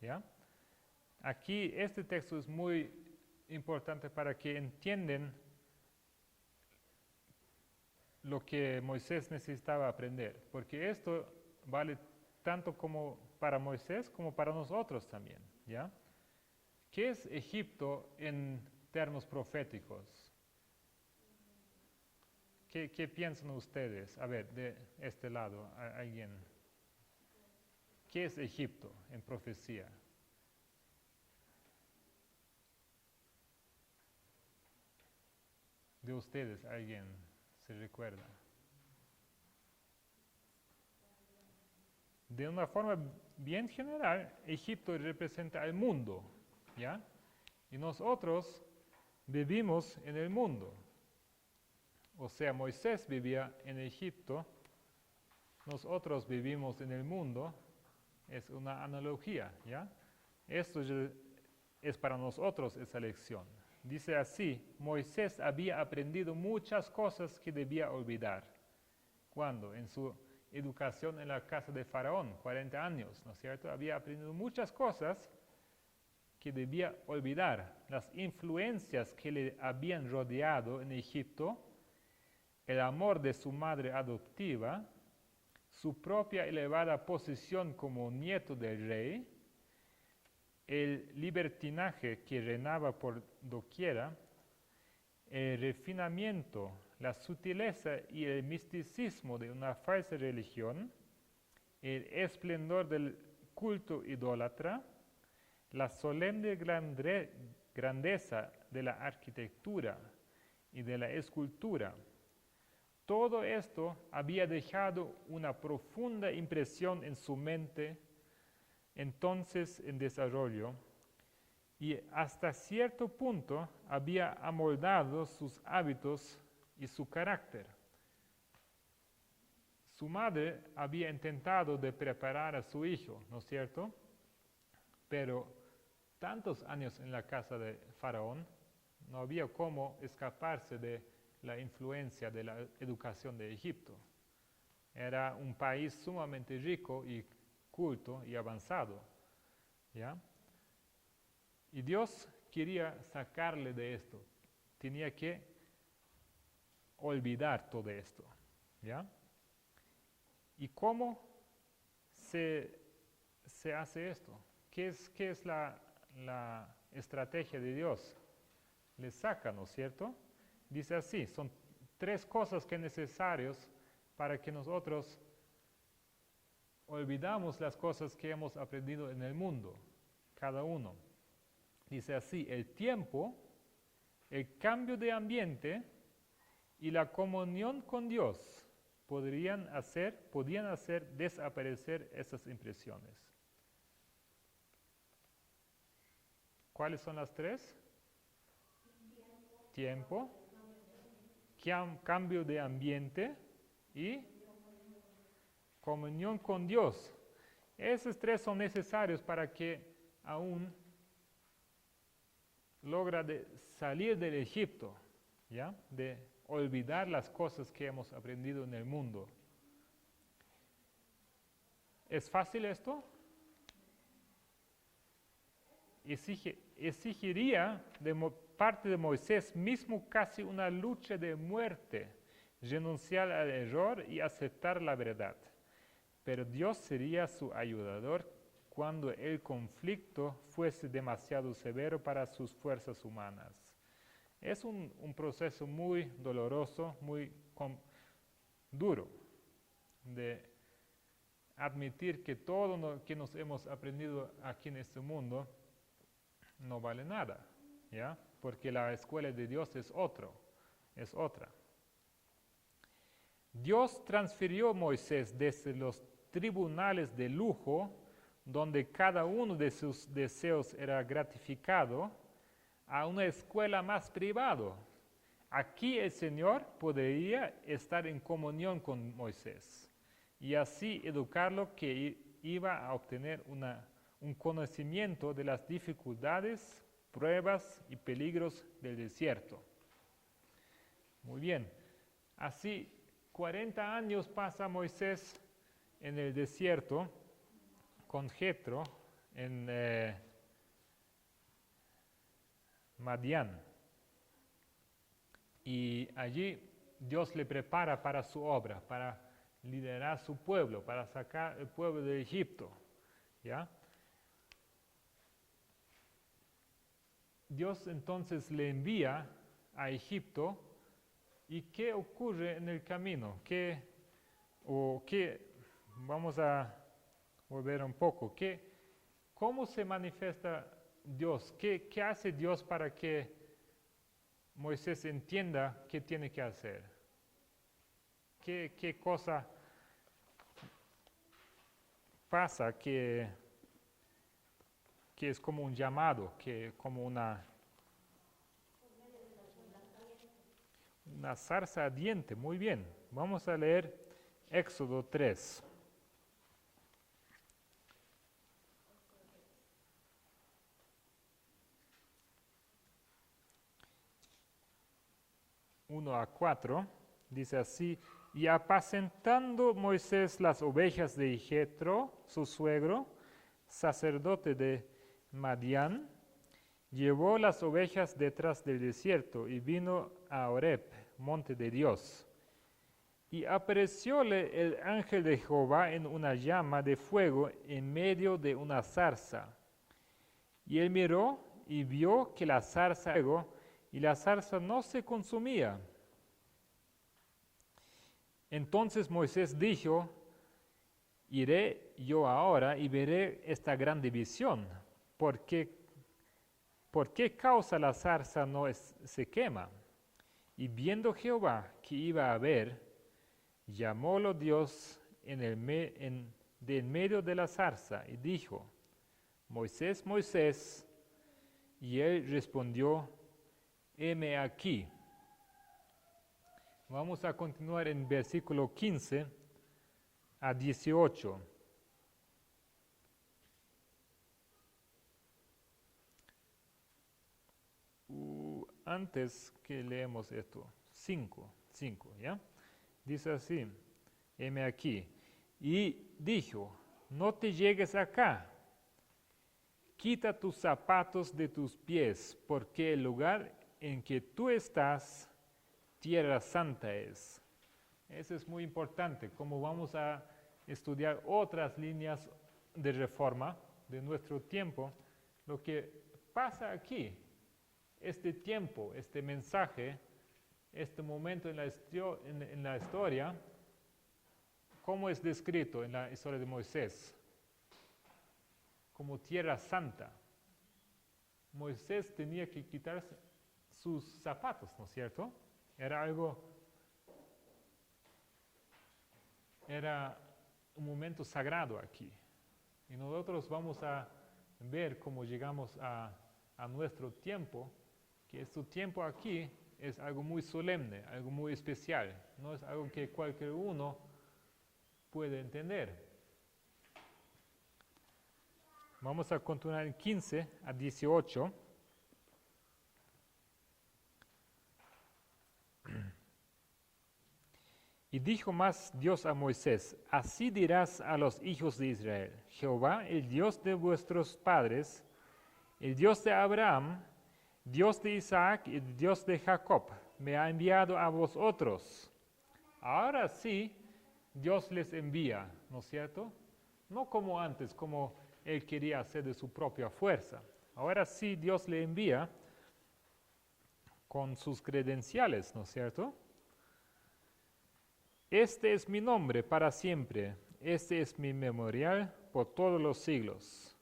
¿Ya? Aquí este texto es muy importante para que entiendan lo que Moisés necesitaba aprender, porque esto vale tanto como para Moisés como para nosotros también, ¿ya? ¿Qué es Egipto en términos proféticos? ¿Qué piensan ustedes? A ver, de este lado, alguien. ¿Qué es Egipto en profecía? De ustedes, alguien se recuerda. De una forma bien general, Egipto representa al mundo, ¿ya? Y nosotros vivimos en el mundo. O sea, Moisés vivía en Egipto, nosotros vivimos en el mundo, es una analogía, ¿ya? Esto es para nosotros esa lección. Dice así, Moisés había aprendido muchas cosas que debía olvidar. ¿Cuándo? En su educación en la casa de Faraón, 40 años, ¿no es cierto? Había aprendido muchas cosas que debía olvidar. Las influencias que le habían rodeado en Egipto, el amor de su madre adoptiva, su propia elevada posición como nieto del rey, el libertinaje que reinaba por doquiera, el refinamiento, la sutileza y el misticismo de una falsa religión, el esplendor del culto idólatra, la solemne grandeza de la arquitectura y de la escultura. Todo esto había dejado una profunda impresión en su mente, entonces en desarrollo, y hasta cierto punto había amoldado sus hábitos y su carácter. Su madre había intentado de preparar a su hijo, ¿no es cierto? Pero tantos años en la casa de Faraón, no había cómo escaparse de la influencia de la educación de Egipto. Era un país sumamente rico y culto y avanzado, ¿ya? Y Dios quería sacarle de esto. Tenía que olvidar todo esto, ¿ya? ¿Y cómo se hace esto? ¿Qué es la estrategia de Dios? Le saca, ¿no es cierto? Dice así, son 3 cosas que son necesarias para que nosotros olvidamos las cosas que hemos aprendido en el mundo, cada uno. Dice así, el tiempo, el cambio de ambiente y la comunión con Dios podían hacer desaparecer esas impresiones. ¿Cuáles son las 3? Tiempo, cambio de ambiente y comunión con Dios. Esos 3 son necesarios para que aún logra salir del Egipto, ¿ya? De olvidar las cosas que hemos aprendido en el mundo. ¿Es fácil esto? Exigiría de parte de Moisés mismo casi una lucha de muerte, renunciar al error y aceptar la verdad. Pero Dios sería su ayudador cuando el conflicto fuese demasiado severo para sus fuerzas humanas. Es un proceso muy doloroso, muy duro, de admitir que todo lo que nos hemos aprendido aquí en este mundo no vale nada, ¿ya? Porque la escuela de Dios es otra. Dios transfirió a Moisés desde los tribunales de lujo, donde cada uno de sus deseos era gratificado, a una escuela más privada. Aquí el Señor podría estar en comunión con Moisés y así educarlo, que iba a obtener un conocimiento de las dificultades, pruebas y peligros del desierto. Muy bien, así 40 años pasa Moisés en el desierto con Jetro en Madián. Y allí Dios le prepara para su obra, para liderar su pueblo, para sacar el pueblo de Egipto, ¿ya? Dios entonces le envía a Egipto. ¿Y qué ocurre en el camino? Vamos a volver un poco. ¿Cómo se manifiesta Dios? ¿Qué hace Dios para que Moisés entienda qué tiene que hacer? ¿Qué cosa pasa que es como un llamado, como una zarza ardiente? Muy bien, vamos a leer Éxodo 3. Uno a 4, dice así: y apacentando Moisés las ovejas de Jetro, su suegro, sacerdote de Madián, llevó las ovejas detrás del desierto y vino a Horeb, monte de Dios. Y aparecióle el ángel de Jehová en una llama de fuego en medio de una zarza. Y él miró y vio que la zarza y la zarza no se consumía. Entonces Moisés dijo: iré yo ahora y veré esta gran división. ¿Por qué causa la zarza se quema? Y viendo Jehová que iba a ver, llamólo Dios de en medio de la zarza y dijo, Moisés, Moisés, y él respondió, heme aquí. Vamos a continuar en versículo 15 a 18. Antes que leemos esto, 5, ¿ya? Dice así, heme aquí. Y dijo, no te llegues acá, quita tus zapatos de tus pies, porque el lugar en que tú estás, tierra santa es. Eso es muy importante, como vamos a estudiar otras líneas de reforma de nuestro tiempo, lo que pasa aquí, este tiempo, este mensaje, este momento en la historia, ¿cómo es descrito en la historia de Moisés? Como tierra santa. Moisés tenía que quitar sus zapatos, ¿no es cierto? Era un momento sagrado aquí. Y nosotros vamos a ver cómo llegamos a nuestro tiempo, que este tiempo aquí es algo muy solemne, algo muy especial, no es algo que cualquier uno puede entender. Vamos a continuar en 15 a 18. Y dijo más Dios a Moisés, así dirás a los hijos de Israel, Jehová, el Dios de vuestros padres, el Dios de Abraham, Dios de Isaac y Dios de Jacob, me ha enviado a vosotros. Ahora sí, Dios les envía, ¿no es cierto? No como antes, como él quería hacer de su propia fuerza. Ahora sí, Dios le envía con sus credenciales, ¿no es cierto? Este es mi nombre para siempre, este es mi memorial por todos los siglos.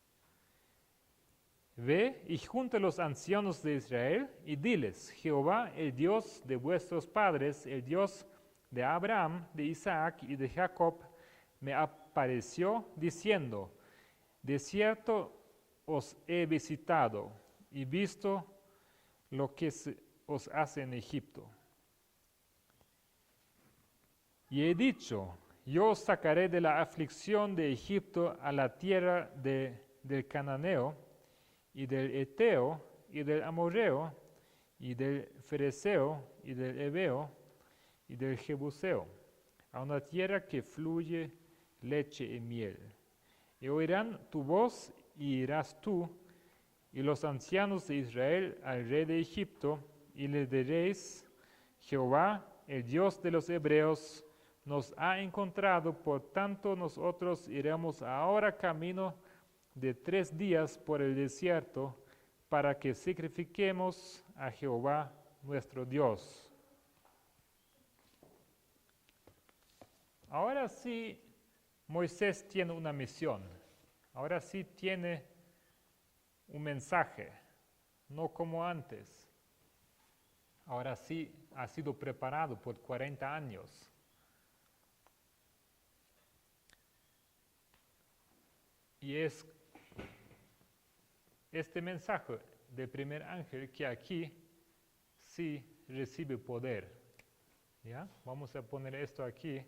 Ve y junta los ancianos de Israel y diles, Jehová, el Dios de vuestros padres, el Dios de Abraham, de Isaac y de Jacob, me apareció diciendo, de cierto os he visitado y visto lo que os hace en Egipto. Y he dicho, yo os sacaré de la aflicción de Egipto a la tierra del Cananeo, y del Eteo, y del Amorreo, y del Fereceo, y del Heveo, y del Jebuseo, a una tierra que fluye leche y miel. Y oirán tu voz, y irás tú, y los ancianos de Israel al rey de Egipto, y le diréis, Jehová, el Dios de los hebreos, nos ha encontrado, por tanto nosotros iremos ahora camino de 3 días por el desierto, para que sacrifiquemos a Jehová nuestro Dios. Ahora sí, Moisés tiene una misión. Ahora sí tiene un mensaje, no como antes. Ahora sí ha sido preparado por 40 años. Y es este mensaje del primer ángel que aquí sí recibe poder. ¿Ya? Vamos a poner esto aquí.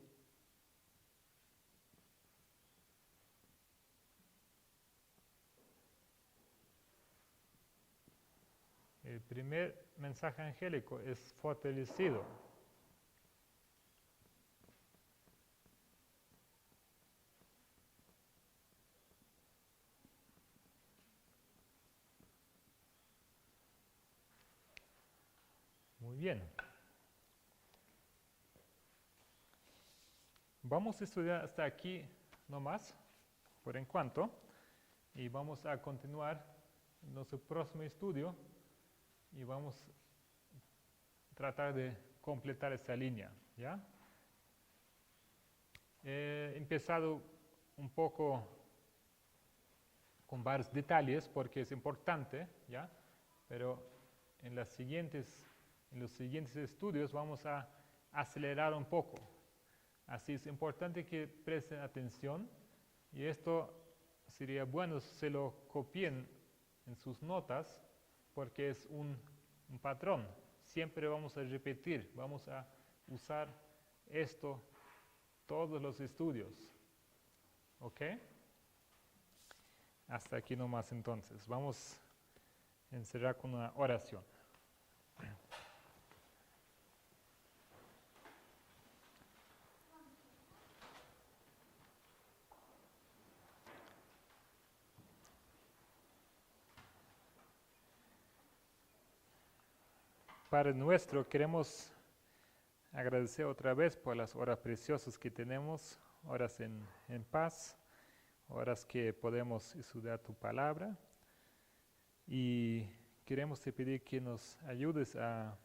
El primer mensaje angélico es fortalecido. Muy bien. Vamos a estudiar hasta aquí nomás, por en cuanto, y vamos a continuar en nuestro próximo estudio y vamos a tratar de completar esta línea, ¿ya? He empezado un poco con varios detalles porque es importante, ¿ya? Pero en los siguientes estudios vamos a acelerar un poco. Así es importante que presten atención y esto sería bueno si se lo copien en sus notas porque es un patrón. Siempre vamos a repetir, vamos a usar esto todos los estudios. ¿Ok? Hasta aquí nomás entonces. Vamos a encerrar con una oración. Padre nuestro, queremos agradecer otra vez por las horas preciosas que tenemos, horas en paz, horas que podemos estudiar tu palabra. Y queremos te pedir que nos ayudes a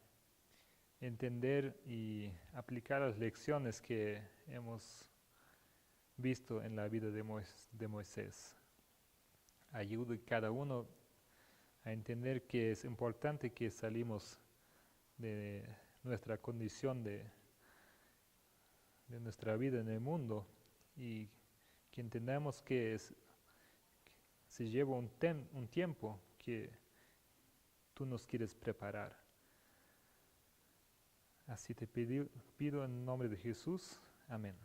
entender y aplicar las lecciones que hemos visto en la vida de Moisés. Ayude cada uno a entender que es importante que salimos de nuestra condición de nuestra vida en el mundo y que entendamos que se lleva un tiempo que tú nos quieres preparar. Así te pido en nombre de Jesús. Amén.